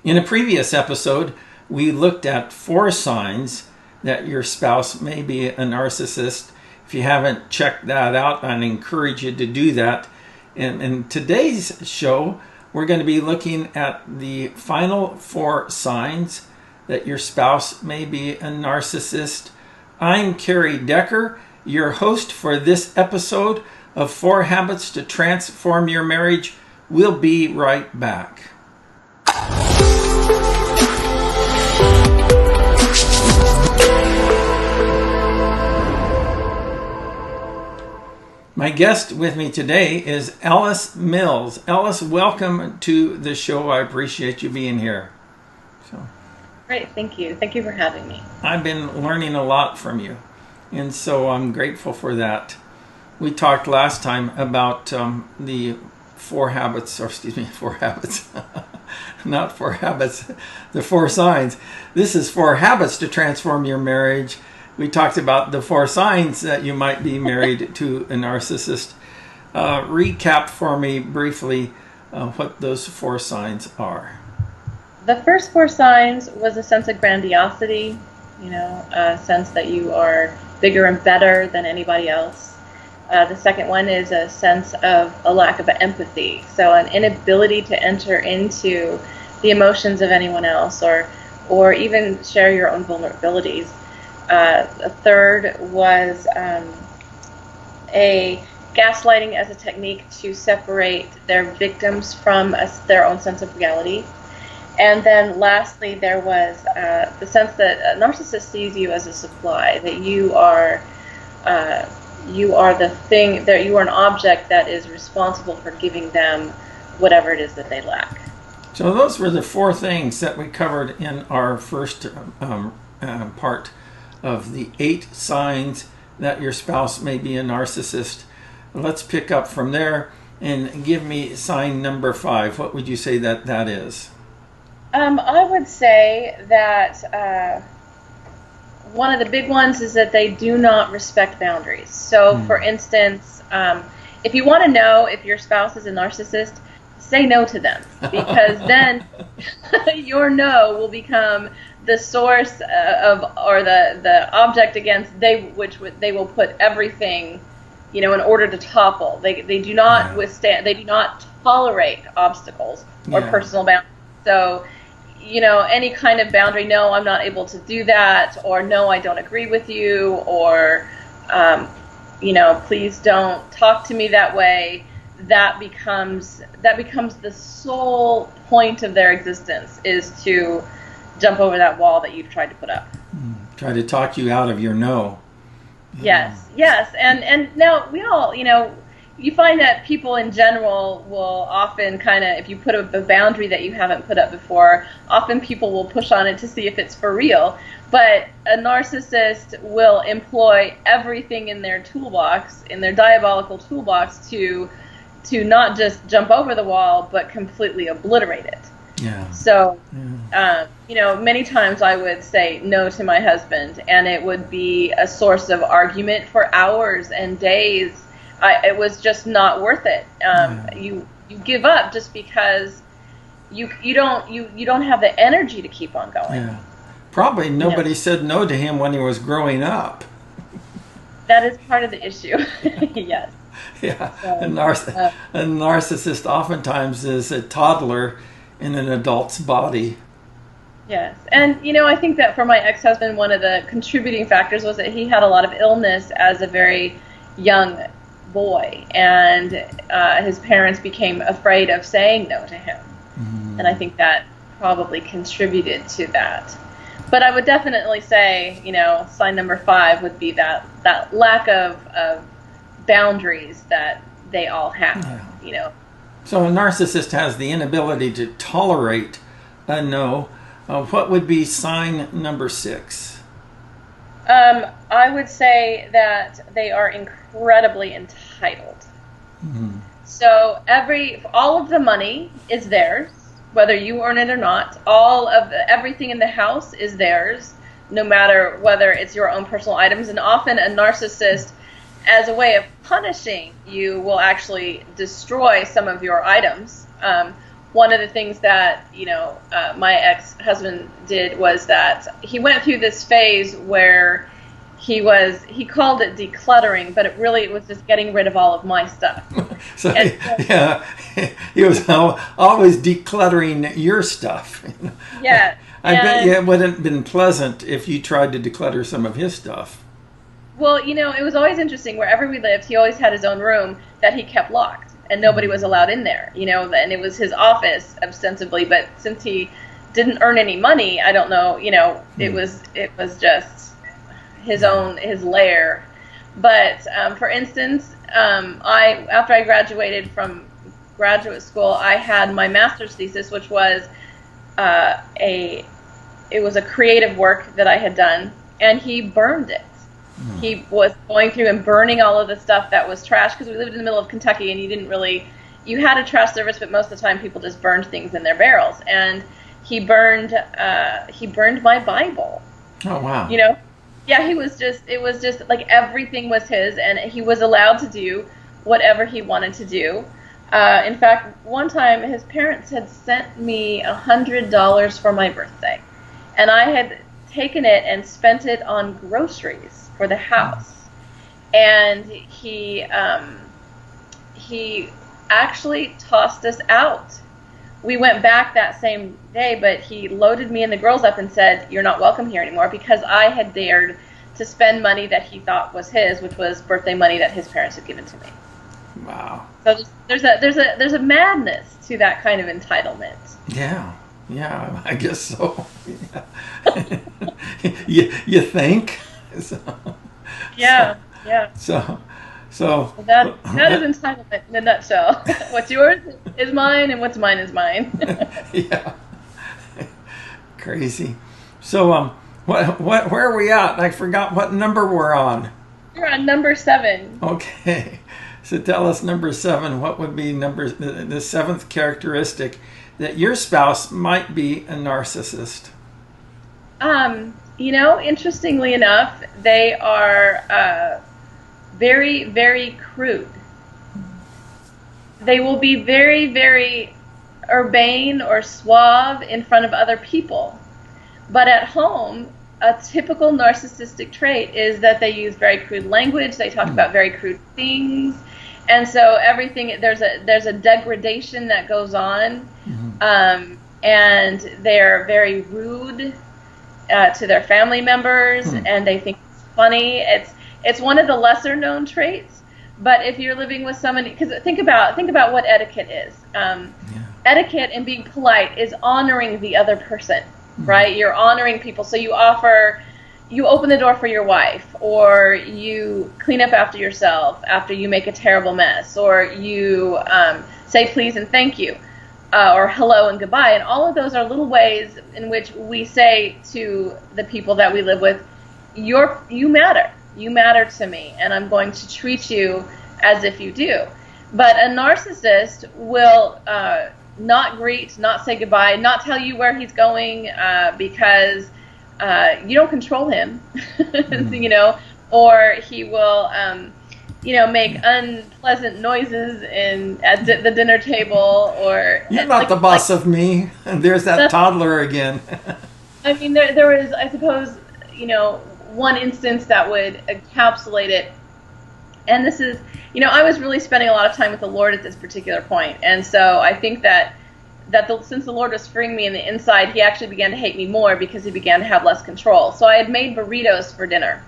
In a previous episode, we looked at 4 signs that your spouse may be a narcissist. If you haven't checked that out, I'd encourage you to do that. And in today's show, we're going to be looking at the final 4 signs that your spouse may be a narcissist. I'm Carrie Decker, your host for this episode of 4 Habits to Transform Your Marriage. We'll be right back. My guest with me today is Alice Mills. Alice, welcome to the show. I appreciate you being here. Great, thank you. Thank you for having me. I've been learning a lot from you, and so I'm grateful for that. We talked last time about the 4 habits, or excuse me, 4 habits, not 4 habits, the 4 signs. This is 4 habits to transform your marriage. We talked about the 4 signs that you might be married to a narcissist. Recap for me briefly what those 4 signs are. The first 4 signs was a sense of grandiosity, a sense that you are bigger and better than anybody else. The second one is a sense of a lack of empathy, so an inability to enter into the emotions of anyone else or even share your own vulnerabilities. A third was a gaslighting as a technique to separate their victims from their own sense of reality. And then lastly, there was the sense that a narcissist sees you as a supply, that you are the thing, that you are an object that is responsible for giving them whatever it is that they lack. So those were the 4 things that we covered in our first part of the 8 signs that your spouse may be a narcissist. Let's pick up from there and give me sign number 5. What would you say that is? I would say that one of the big ones is that they do not respect boundaries. So, for instance, if you want to know if your spouse is a narcissist, say no to them, because then your no will become the source or the object against which they will put everything, in order to topple. They do not withstand. They do not tolerate obstacles or personal boundaries. So, any kind of boundary, no, I'm not able to do that, or no, I don't agree with you, or, please don't talk to me that way. That becomes the sole point of their existence, is to jump over that wall that you've tried to put up. Try to talk you out of your no. Yes. And now we all, you find that people in general will often if you put up a boundary that you haven't put up before, often people will push on it to see if it's for real. But a narcissist will employ everything in their toolbox, in their diabolical toolbox, to not just jump over the wall, but completely obliterate it. Yeah. So, many times I would say no to my husband, and it would be a source of argument for hours and days. It was just not worth it. You give up just because you don't have the energy to keep on going. Yeah. Probably nobody said no to him when he was growing up. That is part of the issue. Yes. Yeah. A narcissist oftentimes is a toddler in an adult's body. Yes. And, I think that for my ex-husband, one of the contributing factors was that he had a lot of illness as a very young boy, and his parents became afraid of saying no to him. Mm-hmm. And I think that probably contributed to that. But I would definitely say, sign number 5 would be that lack of boundaries that they all have, So a narcissist has the inability to tolerate a no. What would be sign number 6? I would say that they are incredibly entitled. Mm-hmm. So all of the money is theirs, whether you earn it or not. Everything in the house is theirs, no matter whether it's your own personal items. And often a narcissist, as a way of punishing you, will actually destroy some of your items, one of the things that, my ex-husband did was that he went through this phase where he called it decluttering, but it was just getting rid of all of my stuff. So, yeah, he was always decluttering your stuff. Yeah. I bet you it wouldn't have been pleasant if you tried to declutter some of his stuff. Well, it was always interesting. Wherever we lived, he always had his own room that he kept locked, and nobody was allowed in there, and it was his office ostensibly, but since he didn't earn any money, I don't know, it was just his lair. But for instance, after I graduated from graduate school, I had my master's thesis, which was it was a creative work that I had done, and he burned it. He was going through and burning all of the stuff that was trash, because we lived in the middle of Kentucky, and you had a trash service, but most of the time people just burned things in their barrels. And he burned my Bible. Oh, wow. Yeah, it was just like everything was his, and he was allowed to do whatever he wanted to do. In fact, one time his parents had sent me $100 for my birthday, and I had taken it and spent it on groceries for the house. And he actually tossed us out. We went back that same day, but he loaded me and the girls up and said, "You're not welcome here anymore," because I had dared to spend money that he thought was his, which was birthday money that his parents had given to me. Wow. So there's a madness to that kind of entitlement. Yeah, I guess so. Yeah. you think? So that is entitlement in a nutshell. What's yours is mine, and what's mine is mine. Yeah. Crazy. So where are we at? I forgot what number we're on. You're on number 7. Okay. So tell us number 7. What would be the 7th characteristic that your spouse might be a narcissist? Interestingly enough, they are very, very crude. They will be very, very urbane or suave in front of other people. But at home, a typical narcissistic trait is that they use very crude language. They talk about very crude things. And so there's a degradation that goes on. And they're very rude to their family members, and they think it's funny. It's one of the lesser known traits. But if you're living with somebody, because think about what etiquette is. Etiquette and being polite is honoring the other person, right? You're honoring people. So you open the door for your wife, or you clean up after yourself after you make a terrible mess, or you say please and thank you. Or hello and goodbye. And all of those are little ways in which we say to the people that we live with, you matter. You matter to me, and I'm going to treat you as if you do. But a narcissist will not greet, not say goodbye, not tell you where he's going because you don't control him, or he will make unpleasant noises at the dinner table, or you're not the boss of me. And there's that toddler again. I mean, there was, I suppose, one instance that would encapsulate it. And this is, I was really spending a lot of time with the Lord at this particular point. And so I think that since the Lord was freeing me in the inside, he actually began to hate me more because he began to have less control. So I had made burritos for dinner.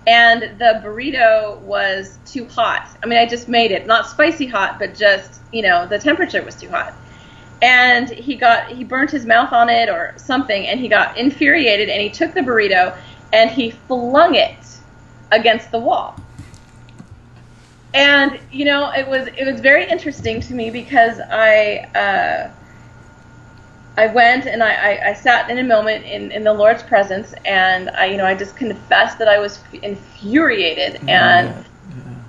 And the burrito was too hot. I mean, I just made it, not spicy hot, but just, the temperature was too hot. And he burnt his mouth on it or something, and he got infuriated, and he took the burrito and he flung it against the wall. And, it was very interesting to me because I went and I sat in a moment in the Lord's presence, and I just confessed that I was infuriated,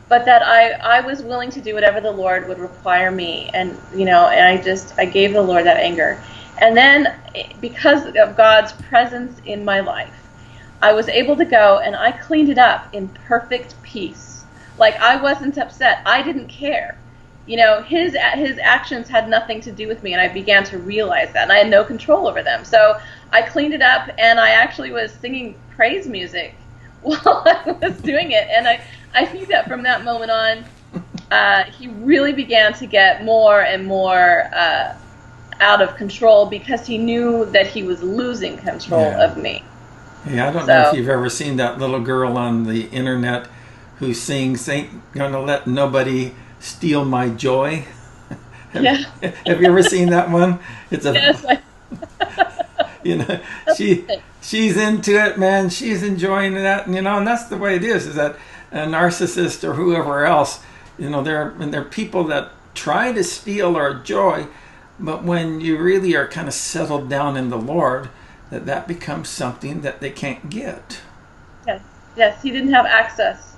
but that I was willing to do whatever the Lord would require me, and I gave the Lord that anger. And then because of God's presence in my life, I was able to go and I cleaned it up in perfect peace. Like, I wasn't upset. I didn't care. his actions had nothing to do with me, and I began to realize that, and I had no control over them. So I cleaned it up, and I actually was singing praise music while I was doing it, and I think that from that moment on, he really began to get more and more out of control, because he knew that he was losing control of me. Yeah, I don't know if you've ever seen that little girl on the internet who sings, "Ain't gonna let nobody steal my joy." Yeah. Have you ever seen that one? It's a, Yes. she's into it, man. She's enjoying that, and that's the way it is that a narcissist or whoever else, they're people that try to steal our joy, but when you really are kind of settled down in the Lord, that becomes something that they can't get. Yes, he didn't have access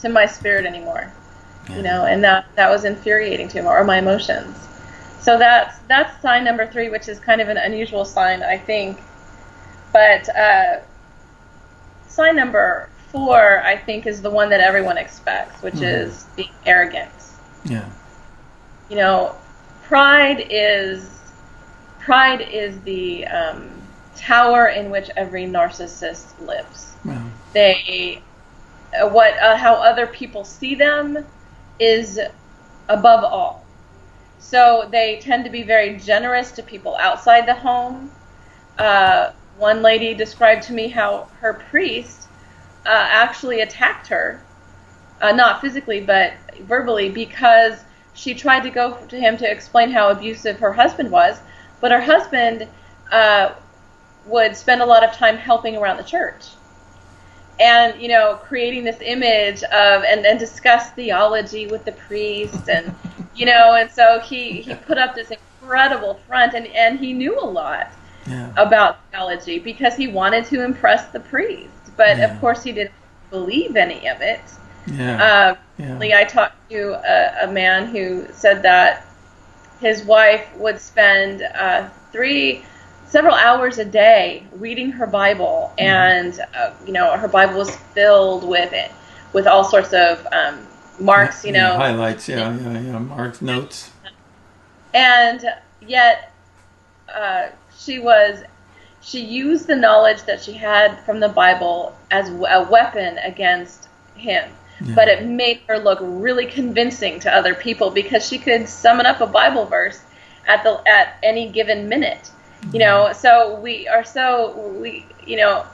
to my spirit anymore, and that was infuriating to him, or my emotions. So that's sign number 3, which is kind of an unusual sign, I think. But sign number 4, I think, is the one that everyone expects, which is being arrogant. Yeah. Pride is the tower in which every narcissist lives. Wow. How other people see them is above all. So they tend to be very generous to people outside the home. One lady described to me how her priest actually attacked her, not physically but verbally, because she tried to go to him to explain how abusive her husband was, but her husband would spend a lot of time helping around the church, and creating this image of and discuss theology with the priest, and and so he put up this incredible front, and he knew a lot about theology because he wanted to impress the priest, but of course he didn't believe any of it. I talked to a man who said that his wife would spend several hours a day reading her Bible, and her Bible was filled with all sorts of marks, highlights, marks, notes, and yet she used the knowledge that she had from the Bible as a weapon against him. But it made her look really convincing to other people, because she could summon up a Bible verse at any given minute. So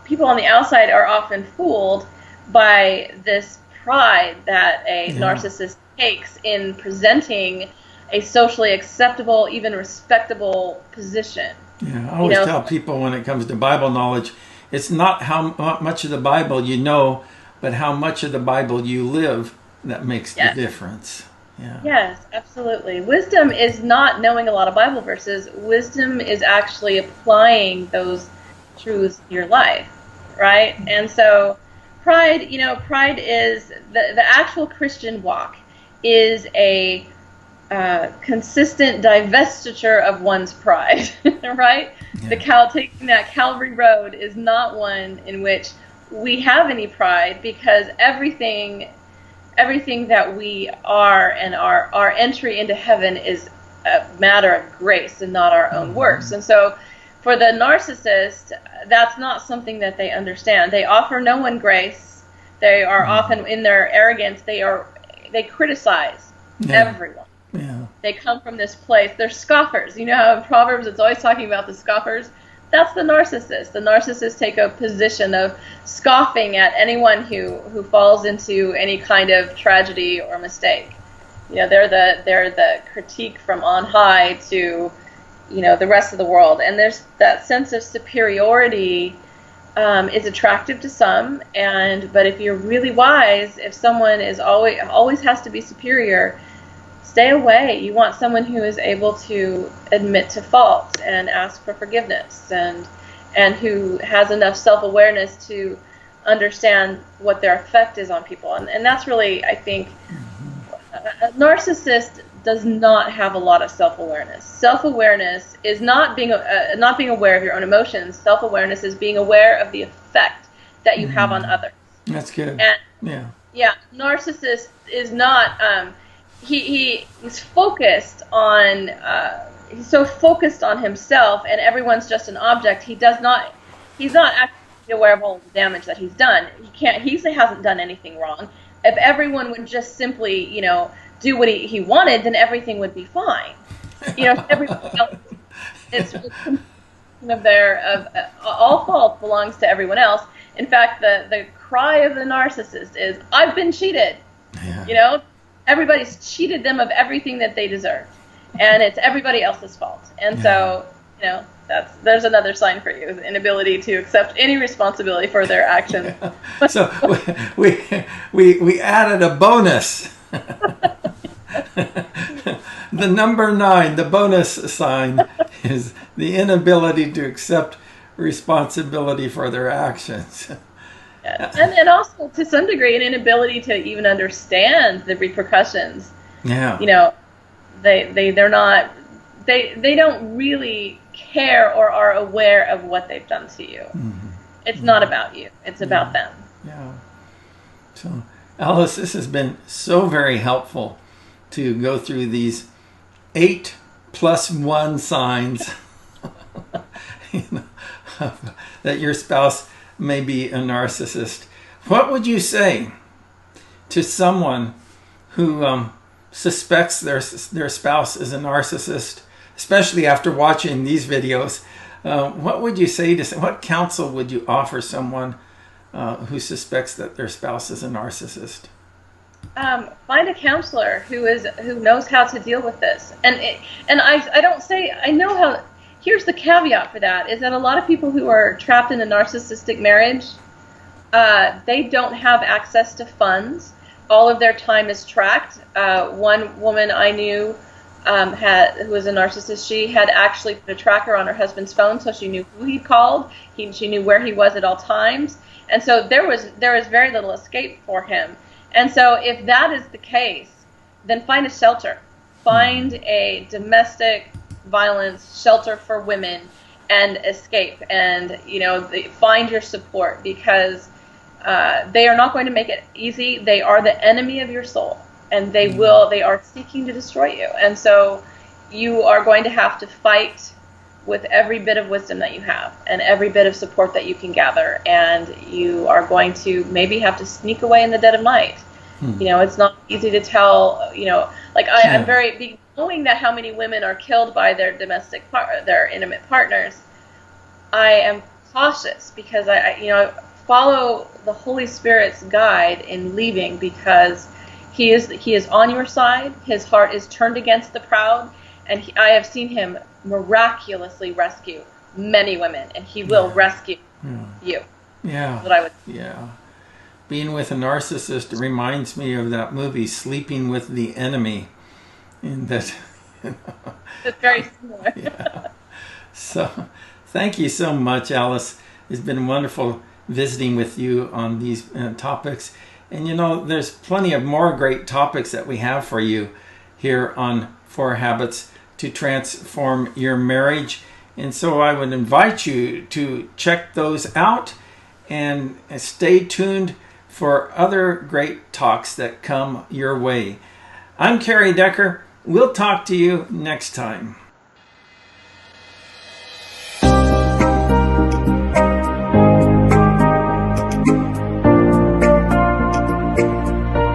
people on the outside are often fooled by this pride that a narcissist takes in presenting a socially acceptable, even respectable position. Yeah, I always tell people when it comes to Bible knowledge, it's not how much of the Bible you know, but how much of the Bible you live that makes the difference. Yeah. Yes, absolutely. Wisdom is not knowing a lot of Bible verses. Wisdom is actually applying those truths to your life, right? And so pride is the actual Christian walk is a consistent divestiture of one's pride, right? Yeah. Taking that Calvary road is not one in which we have any pride, because everything that we are and our entry into heaven is a matter of grace and not our own works. And so for the narcissist, that's not something that they understand. They offer no one grace. They are often, in their arrogance, they criticize everyone. Yeah. They come from this place. They're scoffers. You know how in Proverbs it's always talking about the scoffers? That's the narcissist. The narcissists take a position of scoffing at anyone who falls into any kind of tragedy or mistake. They're the critique from on high to, the rest of the world. And there's that sense of superiority is attractive to some, but if you're really wise, if someone is always has to be superior, stay away. You want someone who is able to admit to fault and ask for forgiveness, and who has enough self-awareness to understand what their effect is on people. And that's really, I think, a narcissist does not have a lot of self-awareness. Self-awareness is not being aware of your own emotions. Self-awareness is being aware of the effect that you have on others. That's good. And narcissist is not. he's focused on he's so focused on himself, and everyone's just an object. He's not actually aware of all the damage that he's done. He hasn't done anything wrong. If everyone would just simply, do what he wanted, then everything would be fine. Everyone else, it's all fault belongs to everyone else. In fact, the cry of the narcissist is, "I've been cheated." Yeah. Everybody's cheated them of everything that they deserve, and it's everybody else's fault. And so, there's another sign for you: the inability to accept any responsibility for their actions. Yeah. So we added a bonus. The number 9, the bonus sign, is the inability to accept responsibility for their actions. And also, to some degree, an inability to even understand the repercussions. Yeah. They don't really care or are aware of what they've done to you. Mm-hmm. It's not about you. It's about them. Yeah. So, Alice, this has been so very helpful to go through these 8 + 1 signs that your spouse may be a narcissist. What would you say to someone who suspects their spouse is a narcissist, especially after watching these videos? What would you say what counsel would you offer someone who suspects that their spouse is a narcissist? Find a counselor who knows how to deal with this. And I don't say I know how. Here's the caveat for that: is that a lot of people who are trapped in a narcissistic marriage, they don't have access to funds. All of their time is tracked. One woman I knew who was a narcissist, she had actually put a tracker on her husband's phone, so she knew who he called. She knew where he was at all times, and so there was very little escape for him. And so if that is the case, then find a shelter. Find a domestic violence shelter for women and escape. And, find your support, because they are not going to make it easy. They are the enemy of your soul, and they are seeking to destroy you. And so you are going to have to fight with every bit of wisdom that you have and every bit of support that you can gather. And you are going to maybe have to sneak away in the dead of night. It's not easy to tell, I'm very, knowing that how many women are killed by their their intimate partners, I am cautious, because I follow the Holy Spirit's guide in leaving, because he is on your side. His heart is turned against the proud, and I have seen him miraculously rescue many women, and he will rescue you. Yeah. That's what I would say. Yeah. Being with a narcissist reminds me of that movie, Sleeping with the Enemy. In that, it's very similar. Yeah. So, thank you so much, Alice. It's been wonderful visiting with you on these topics. And there's plenty of more great topics that we have for you here on 4 Habits to Transform Your Marriage. And so I would invite you to check those out and stay tuned for other great talks that come your way. I'm Kerry Decker. We'll talk to you next time.